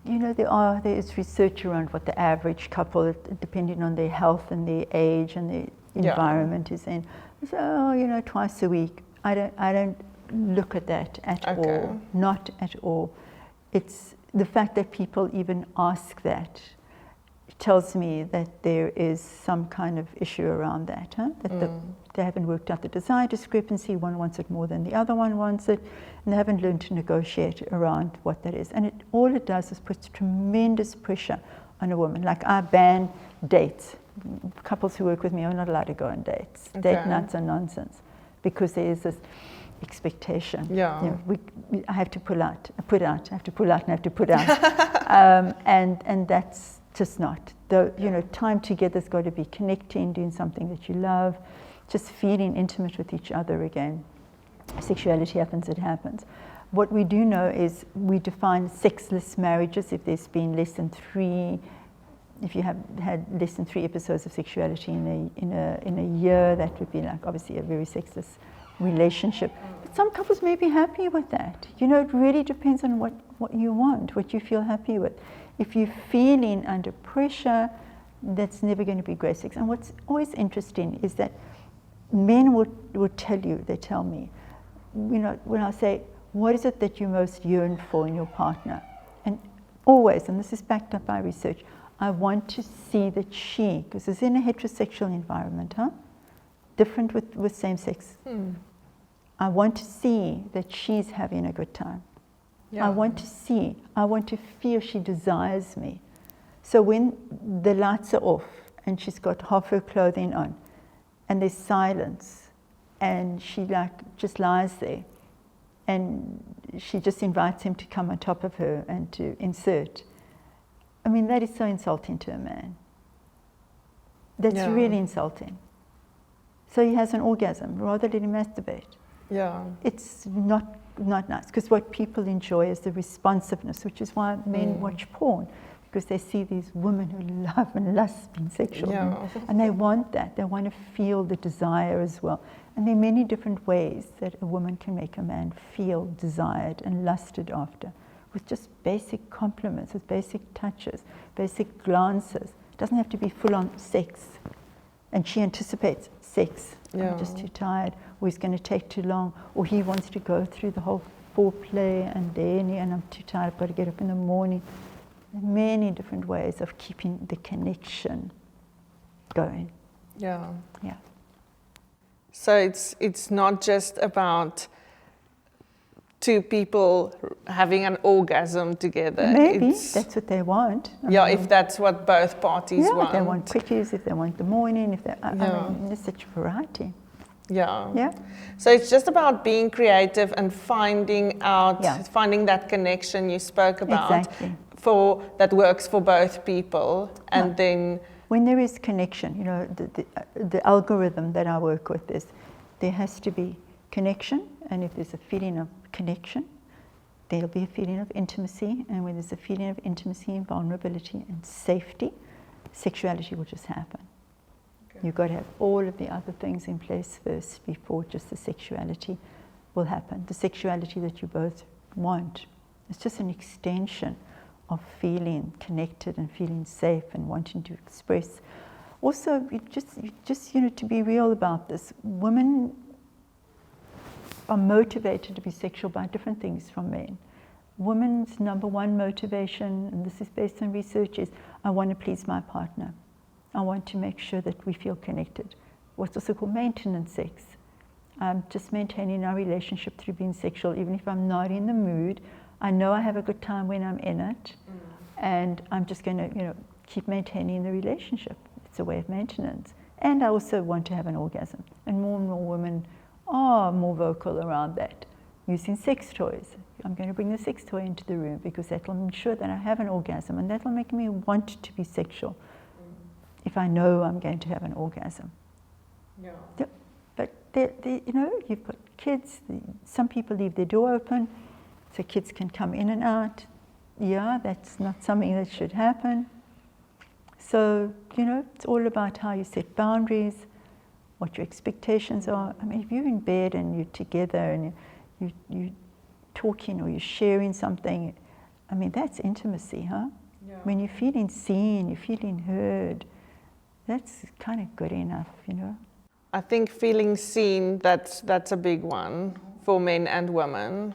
There is research around what the average couple, depending on their health and their age and their environment, is in. So, twice a week. I don't look at that at all. Not at all. It's the fact that people even ask that tells me that there is some kind of issue around that, that they haven't worked out the desire discrepancy. One wants it more than the other one wants it, and they haven't learned to negotiate around what that is. And all it does is puts tremendous pressure on a woman. Like, I ban dates. Couples who work with me are not allowed to go on dates. Date nights are nonsense, because there is this expectation. I have to pull out, I have to pull out, and I have to put out. And that's just not. Time together's got to be connecting, doing something that you love, just feeling intimate with each other again. Sexuality happens, it happens. What we do know is we define sexless marriages if there's been less than 3, if you have had less than 3 episodes of sexuality in a year, that would be like obviously a very sexless relationship. But some couples may be happy with that. You know, it really depends on what you want, what you feel happy with. If you're feeling under pressure, that's never going to be great sex. And what's always interesting is that men would tell you, they tell me, you know, when I say, what is it that you most yearn for in your partner? And always, and this is backed up by research, I want to see that she, because it's in a heterosexual environment, different with same-sex. I want to see that she's having a good time. Yeah. I want to feel she desires me. So when the lights are off and she's got half her clothing on and there's silence and she just lies there and she just invites him to come on top of her and to insert. I mean, that is so insulting to a man. That's really insulting. So he has an orgasm, rather let him masturbate. Yeah. It's not nice, because what people enjoy is the responsiveness, which is why men watch porn, because they see these women who love and lust being sexual. Yeah. And they want that. They want to feel the desire as well. And there are many different ways that a woman can make a man feel desired and lusted after, with just basic compliments, with basic touches, basic glances. It doesn't have to be full-on sex. And she anticipates sex. Yeah. I'm just too tired, or he's going to take too long, or he wants to go through the whole foreplay and I'm too tired, I've got to get up in the morning. Many different ways of keeping the connection going. Yeah. Yeah. So it's not just about 2 people having an orgasm together. Maybe that's what they want. If that's what both parties want. If they want quickies, if they want the morning, if they, I mean, there's such a variety. Yeah. Yeah. So it's just about being creative and finding that connection you spoke about. Exactly. That works for both people, and then when there is connection, you know, the algorithm that I work with is there has to be connection, and if there's a feeling of connection, there'll be a feeling of intimacy, and when there's a feeling of intimacy and vulnerability and safety, sexuality will just happen. Okay. You've got to have all of the other things in place first before just the sexuality will happen. The sexuality that you both want. It's just an extension of feeling connected and feeling safe and wanting to express. Also, you just you know, to be real about this, women are motivated to be sexual by different things from men. Women's number one motivation, and this is based on research, is I want to please my partner. I want to make sure that we feel connected. What's also called maintenance sex. I'm just maintaining our relationship through being sexual, even if I'm not in the mood. I know I have a good time when I'm in it, and I'm just going to, you know, keep maintaining the relationship. It's a way of maintenance. And I also want to have an orgasm. And more women are more vocal around that, using sex toys. I'm going to bring the sex toy into the room because that will ensure that I have an orgasm, and that will make me want to be sexual if I know I'm going to have an orgasm. Yeah. But you know, you've got kids. Some people leave their door open, so kids can come in and out. Yeah, that's not something that should happen. So, you know, it's all about how you set boundaries, what your expectations are. I mean, if you're in bed and you're together and you're talking or you're sharing something, I mean, that's intimacy, huh? Yeah. When you're feeling seen, you're feeling heard, that's kind of good enough, you know? I think feeling seen, that's a big one for men and women.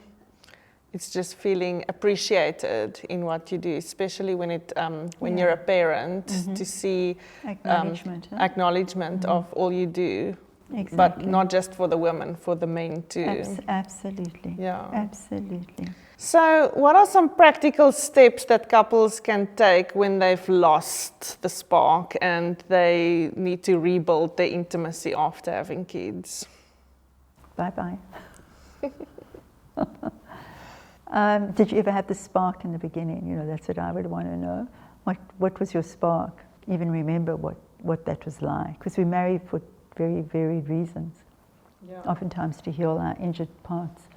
It's just feeling appreciated in what you do, especially when you're a parent, to see acknowledgement of all you do. Exactly. But not just for the women, for the men too. Absolutely. Yeah. Absolutely. So what are some practical steps that couples can take when they've lost the spark and they need to rebuild their intimacy after having kids? Bye-bye. Did you ever have the spark in the beginning? You know, that's what I would want to know. What was your spark? Even remember what that was like? Because we married for very varied reasons, oftentimes to heal our injured parts.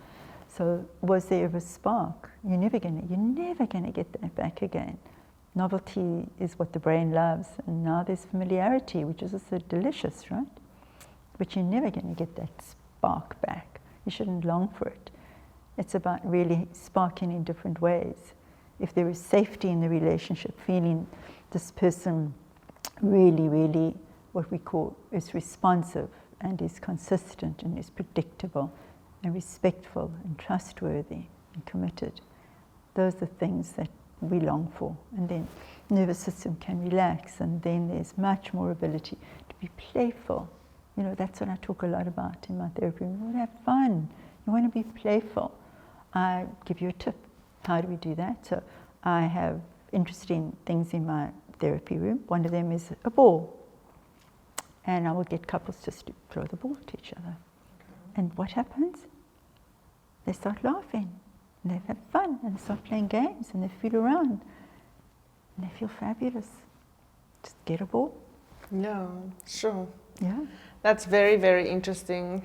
So was there ever a spark? You're never gonna get that back again. Novelty is what the brain loves, and now there's familiarity, which is also delicious, right? But you're never gonna get that spark back. You shouldn't long for it. It's about really sparking in different ways. If there is safety in the relationship, feeling this person really, really, what we call, is responsive and is consistent and is predictable and respectful and trustworthy and committed. Those are things that we long for. And then nervous system can relax, and then there's much more ability to be playful. You know, that's what I talk a lot about in my therapy. We want to have fun. You want to be playful. I give you a tip. How do we do that? So I have interesting things in my therapy room. One of them is a ball. And I will get couples just to throw the ball to each other. And what happens? They start laughing, and they have fun, and they start playing games, and they feel around, and they feel fabulous. Just get a ball. Yeah, sure. Yeah. That's very, very interesting.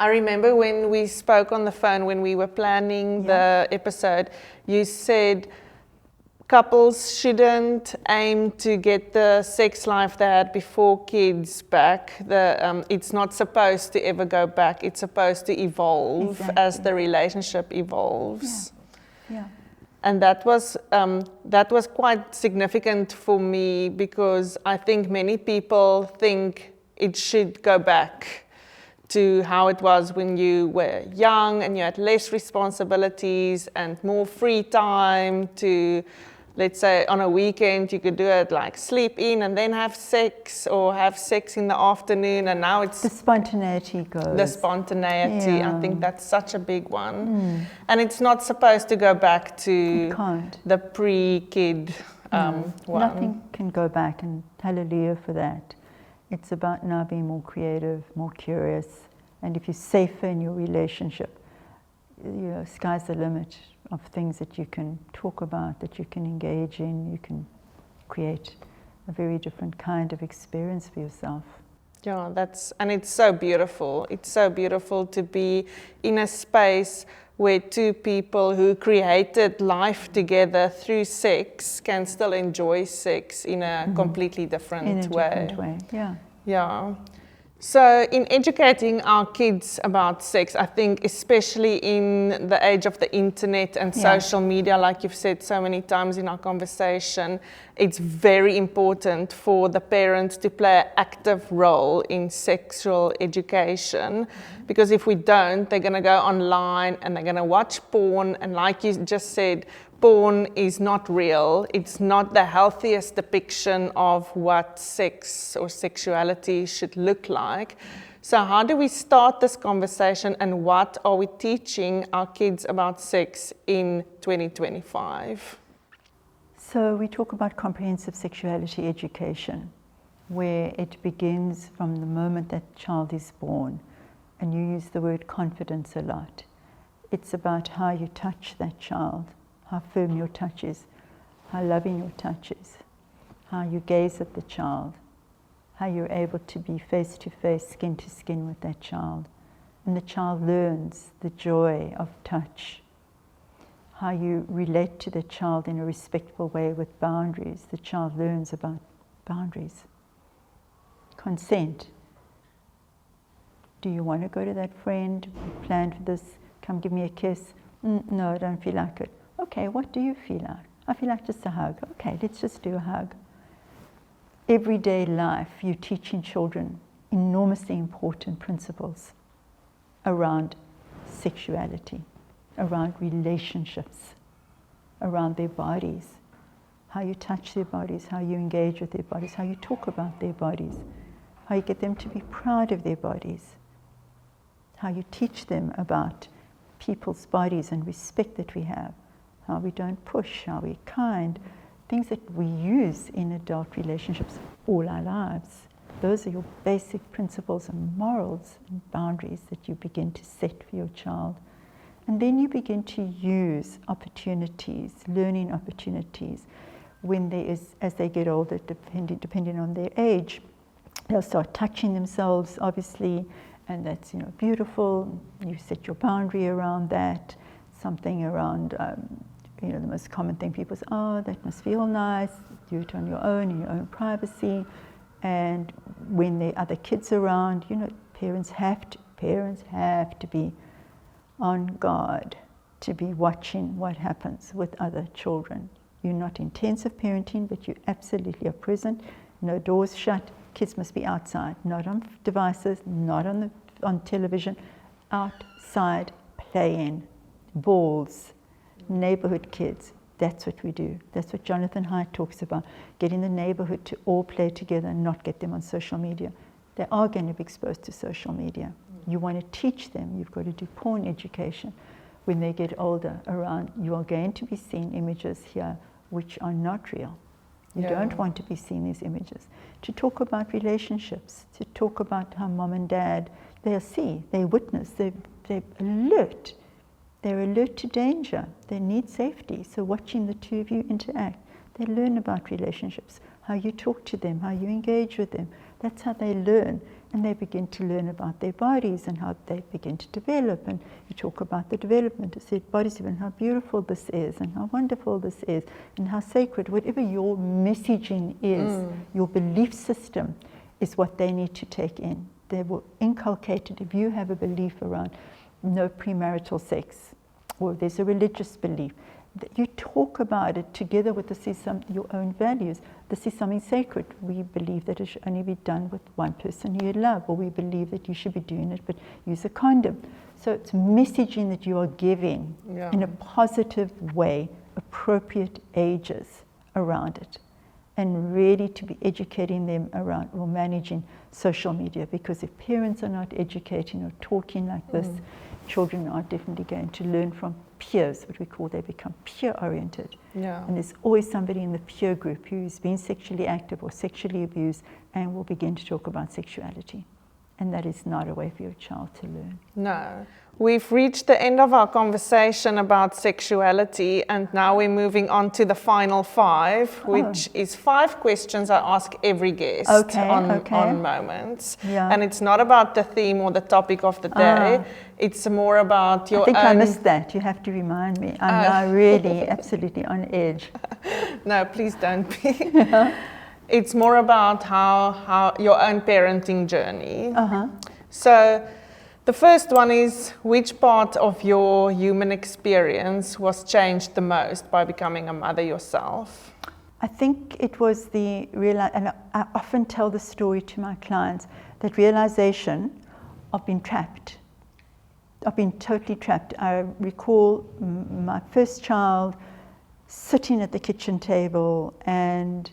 I remember when we spoke on the phone, when we were planning the episode, you said couples shouldn't aim to get the sex life they had before kids back. It's not supposed to ever go back. It's supposed to evolve as the relationship evolves. Yeah. And that was quite significant for me, because I think many people think it should go back to how it was when you were young and you had less responsibilities and more free time to, let's say, on a weekend you could do it like sleep in and then have sex, or have sex in the afternoon, and now it's... The spontaneity goes. The spontaneity, I think that's such a big one. And it's not supposed to go back to the pre-kid one. Nothing can go back, and hallelujah for that. It's about now being more creative, more curious, and if you're safer in your relationship, you know, sky's the limit of things that you can talk about, that you can engage in. You can create a very different kind of experience for yourself. Yeah, and it's so beautiful. It's so beautiful to be in a space where two people who created life together through sex can still enjoy sex in a completely different way. Yeah. So in educating our kids about sex, I think especially in the age of the internet and social media, like you've said so many times in our conversation, it's very important for the parents to play an active role in sexual education. Because if we don't, they're going to go online and they're going to watch porn, and like you just said, porn is not real. It's not the healthiest depiction of what sex or sexuality should look like. So how do we start this conversation, and what are we teaching our kids about sex in 2025? So we talk about comprehensive sexuality education, where it begins from the moment that child is born. And you use the word confidence a lot. It's about how you touch that child, how firm your touch is, how loving your touch is, how you gaze at the child, how you're able to be face to face, skin to skin with that child. And the child learns the joy of touch, how you relate to the child in a respectful way with boundaries. The child learns about boundaries. Consent. Do you want to go to that friend? We planned for this. Come give me a kiss. No, I don't feel like it. Okay, what do you feel like? I feel like just a hug. Okay, let's just do a hug. Everyday life, you're teaching children enormously important principles around sexuality, around relationships, around their bodies, how you touch their bodies, how you engage with their bodies, how you talk about their bodies, how you get them to be proud of their bodies, how you teach them about people's bodies and respect that we have, how we don't push, how we're kind, things that we use in adult relationships all our lives. Those are your basic principles and morals and boundaries that you begin to set for your child. And then you begin to use opportunities, learning opportunities, when there is, as they get older, depending on their age, They'll start touching themselves, obviously, and that's, you know, beautiful. You set your boundary around that. Something around, you know, the most common thing people say, oh, that must feel nice. Do it on your own, in your own privacy. And when there are other kids around, you know, parents have to be on guard, to be watching what happens with other children. You're not intensive parenting, but you absolutely are present. No doors shut. Kids must be outside, not on devices, not on television. Outside, playing, balls, neighborhood kids. That's what we do. That's what Jonathan Haidt talks about, getting the neighborhood to all play together and not get them on social media. They are going to be exposed to social media. You want to teach them. You've got to do porn education. When they get older around, you are going to be seeing images here which are not real. You don't want to be seeing these images. To talk about relationships, to talk about how mom and dad, they'll see, they witness, they're alert. They're alert to danger. They need safety. So watching the two of you interact, they learn about relationships, how you talk to them, how you engage with them. That's how they learn. And they begin to learn about their bodies and how they begin to develop. And you talk about the development of their bodies and how beautiful this is and how wonderful this is and how sacred. Whatever your messaging is, your belief system is what they need to take in. They will inculcate it. If you have a belief around no premarital sex, or there's a religious belief, that you talk about it together with your own values. This is something sacred. We believe that it should only be done with one person you love, or we believe that you should be doing it, but use a condom. So it's messaging that you are giving in a positive way, appropriate ages around it, and really to be educating them around or managing social media, because if parents are not educating or talking like this, children are definitely going to learn from peers, what we call, they become peer-oriented. And there's always somebody in the peer group who's been sexually active or sexually abused and will begin to talk about sexuality. And that is not a way for your child to learn. No. We've reached the end of our conversation about sexuality, and now we're moving on to the final 5, which is 5 questions I ask every guest on Moments. And it's not about the theme or the topic of the day. It's more about your own... I missed that. You have to remind me. I'm now really absolutely on edge. No, please don't be. It's more about how your own parenting journey. So the first one is, which part of your human experience was changed the most by becoming a mother yourself? I think it was and I often tell the story to my clients, that realization of being trapped. I've been totally trapped. I recall my first child sitting at the kitchen table and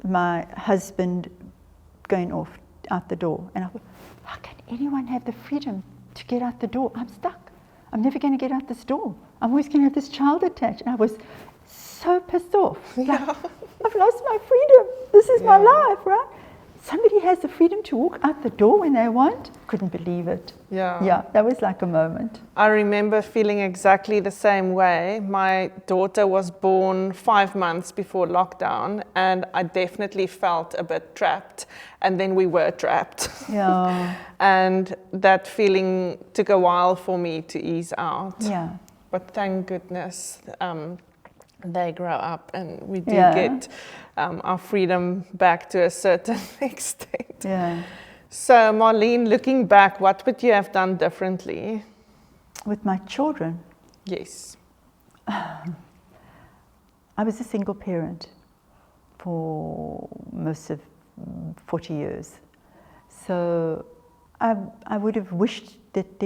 my husband going off out the door. And I thought, how can anyone have the freedom to get out the door? I'm stuck. I'm never going to get out this door. I'm always going to have this child attached. And I was so pissed off. Like, I've lost my freedom. This is my life, right? Somebody has the freedom to walk out the door when they want. Couldn't believe it. Yeah, that was like a moment. I remember feeling exactly the same way. My daughter was born 5 months before lockdown, and I definitely felt a bit trapped. And then we were trapped. And that feeling took a while for me to ease out. But thank goodness they grow up and we do get our freedom back to a certain extent. So Marlene, looking back, what would you have done differently? With my children? Yes. I was a single parent for most of 40 years. So I would have wished that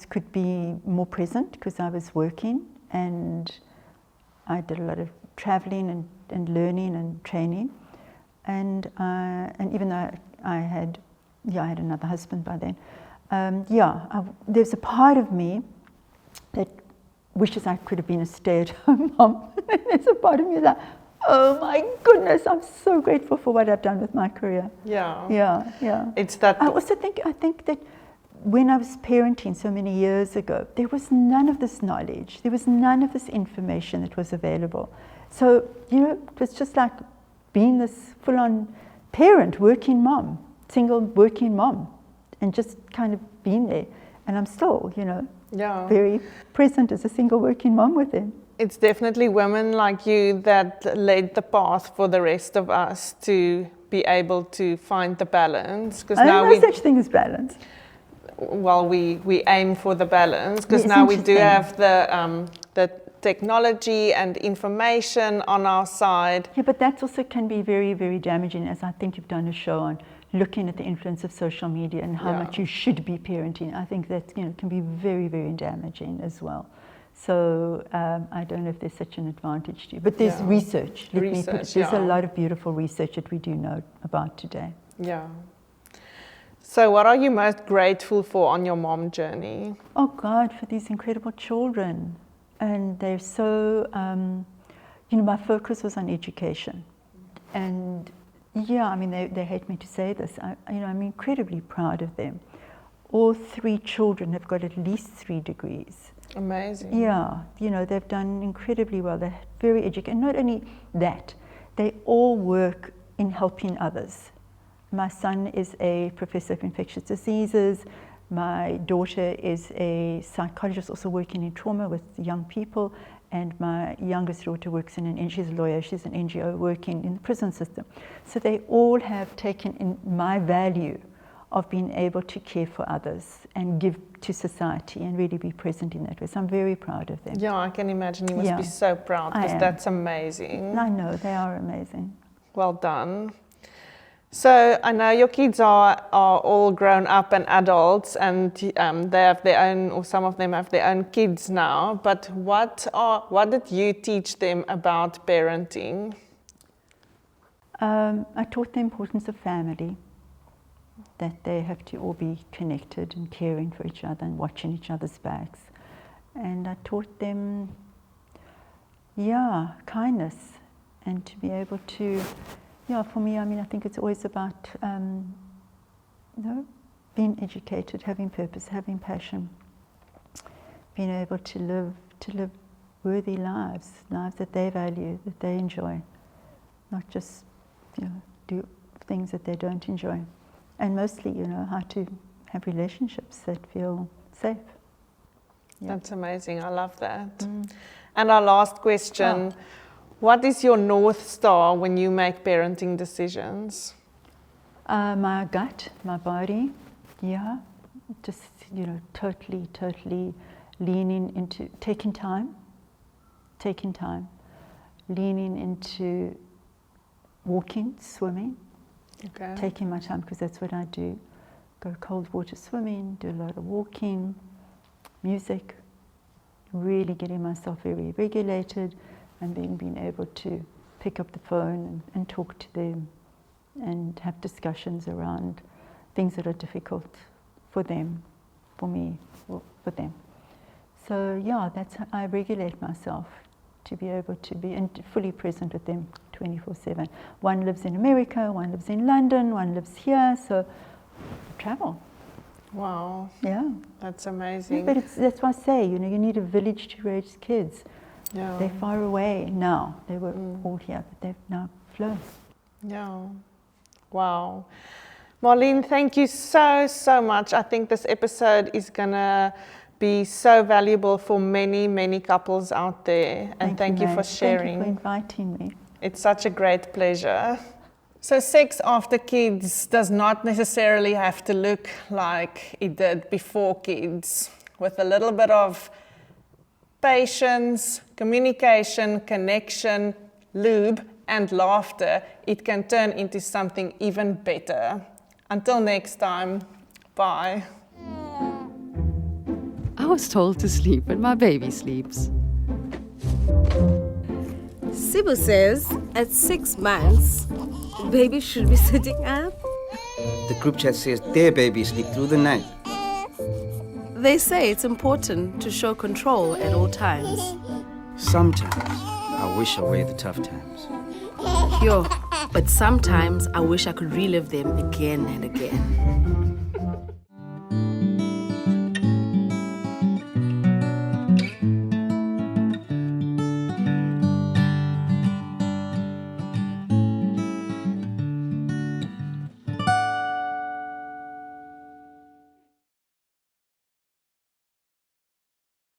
could be more present, because I was working and I did a lot of traveling and learning and training, and even though I had another husband by then, there's a part of me that wishes I could have been a stay-at-home mom. There's a part of me that, oh my goodness, I'm so grateful for what I've done with my career. It's that. I think that when I was parenting so many years ago, there was none of this knowledge. There was none of this information that was available. So, it was just like being this full-on parent, working mom, single working mom, and just kind of been there. And I'm still, very present as a single working mom with them. It's definitely women like you that laid the path for the rest of us to be able to find the balance. Because now no such thing as balance. Well, we aim for the balance because Yes, now we do interesting. have the technology and information on our side. Yeah, but that also can be very, very damaging, as I think you've done a show on looking at the influence of social media and how much you should be parenting. I think that can be very, very damaging as well. So I don't know if there's such an advantage to you. But there's research. There's a lot of beautiful research that we do know about today. Yeah. So what are you most grateful for on your mom journey? Oh God, for these incredible children. And they're so, my focus was on education. And yeah, I mean, they hate me to say this. I'm incredibly proud of them. All 3 children have got at least 3 degrees. Amazing. Yeah, they've done incredibly well. They're very educated. Not only that, they all work in helping others. My son is a professor of infectious diseases. My daughter is a psychologist also working in trauma with young people. And my youngest daughter works she's a lawyer, she's an NGO working in the prison system. So they all have taken in my value of being able to care for others and give to society and really be present in that way. So I'm very proud of them. Yeah, I can imagine you must be so proud because that's amazing. I know, they are amazing. Well done. So I know your kids are all grown up and adults, and they have their own, or some of them have their own kids now. But what did you teach them about parenting? I taught the importance of family, that they have to all be connected and caring for each other and watching each other's backs. And I taught them, kindness, and to be able to. For me, I think it's always about, being educated, having purpose, having passion, being able to live worthy lives that they value, that they enjoy, not just, do things that they don't enjoy, and mostly, how to have relationships that feel safe. Yeah. That's amazing. I love that. And our last question. What is your North Star when you make parenting decisions? My gut, my body, just, totally leaning into taking time, leaning into walking, swimming, taking my time because that's what I do. Go cold water swimming, do a lot of walking, music, really getting myself very regulated. And then being able to pick up the phone and talk to them and have discussions around things that are difficult for them, for me, or for them. So that's how I regulate myself, to be able to be fully present with them 24/7. One lives in America, one lives in London, one lives here, so travel. Wow. Yeah. That's amazing. But that's why I say, you need a village to raise kids. Yeah. They're far away now. They were all here, but they've now flown. Yeah. Wow. Marlene, thank you so much. I think this episode is going to be so valuable for many, many couples out there. And thank you for sharing. Thank you for inviting me. It's such a great pleasure. So sex after kids does not necessarily have to look like it did before kids. With a little bit of patience, communication, connection, lube, and laughter, it can turn into something even better. Until next time, bye. I was told to sleep when my baby sleeps. Sibu says at 6 months, baby should be sitting up. The group chat says their babies sleep through the night. They say it's important to show control at all times. Sometimes I wish away the tough times. Yo, but sometimes I wish I could relive them again and again.